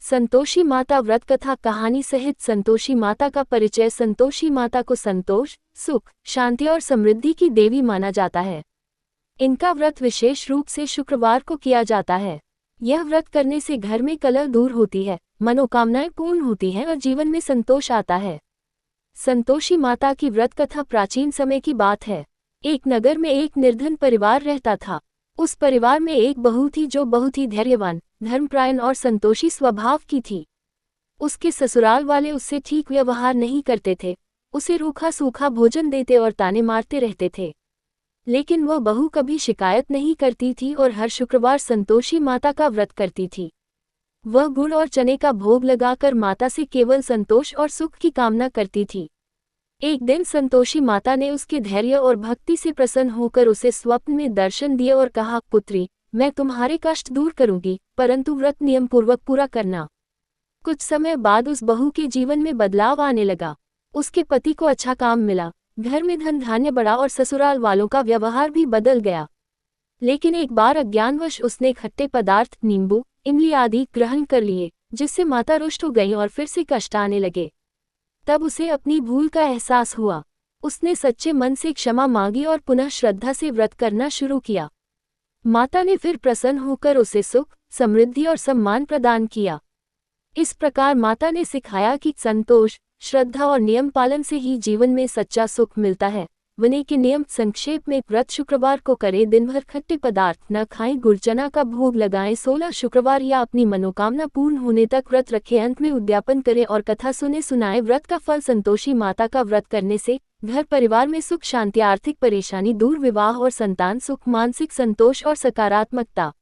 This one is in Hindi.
संतोषी माता व्रत कथा कहानी सहित संतोषी माता का परिचय। संतोषी माता को संतोष, सुख, शांति और समृद्धि की देवी माना जाता है। इनका व्रत विशेष रूप से शुक्रवार को किया जाता है। यह व्रत करने से घर में कलह दूर होती है, मनोकामनाएं पूर्ण होती हैं और जीवन में संतोष आता है। संतोषी माता की व्रत कथा प्राचीन समय की बात है। एक नगर में एक निर्धन परिवार रहता था। उस परिवार में एक बहू थी जो बहुत ही धैर्यवान, धर्मपरायण और संतोषी स्वभाव की थी। उसके ससुराल वाले उससे ठीक व्यवहार नहीं करते थे, उसे रूखा सूखा भोजन देते और ताने मारते रहते थे। लेकिन वह बहू कभी शिकायत नहीं करती थी और हर शुक्रवार संतोषी माता का व्रत करती थी। वह गुड़ और चने का भोग लगाकर माता से केवल संतोष और सुख की कामना करती थी। एक दिन संतोषी माता ने उसके धैर्य और भक्ति से प्रसन्न होकर उसे स्वप्न में दर्शन दिए और कहा, पुत्री, मैं तुम्हारे कष्ट दूर करूंगी, परंतु व्रत नियम पूर्वक पूरा करना। कुछ समय बाद उस बहू के जीवन में बदलाव आने लगा। उसके पति को अच्छा काम मिला, घर में धन धान्य बढ़ा और ससुराल वालों का व्यवहार भी बदल गया। लेकिन एक बार अज्ञानवश उसने खट्टे पदार्थ, नींबू, इमली आदि ग्रहण कर लिए, जिससे माता रुष्ट हो गई और फिर से कष्ट आने लगे। तब उसे अपनी भूल का एहसास हुआ। उसने सच्चे मन से क्षमा मांगी और पुनः श्रद्धा से व्रत करना शुरू किया। माता ने फिर प्रसन्न होकर उसे सुख, समृद्धि और सम्मान प्रदान किया। इस प्रकार माता ने सिखाया कि संतोष, श्रद्धा और नियम पालन से ही जीवन में सच्चा सुख मिलता है। वने के नियम संक्षेप में, व्रत शुक्रवार को करें, दिन भर खट्टे पदार्थ न खाएं, गुड़ चना का भोग लगाएं, 16 शुक्रवार या अपनी मनोकामना पूर्ण होने तक व्रत रखें, अंत में उद्यापन करें और कथा सुनाएं। व्रत का फल। संतोषी माता का व्रत करने से घर परिवार में सुख शांति, आर्थिक परेशानी दूर, विवाह और संतान सुख, मानसिक संतोष और सकारात्मकता।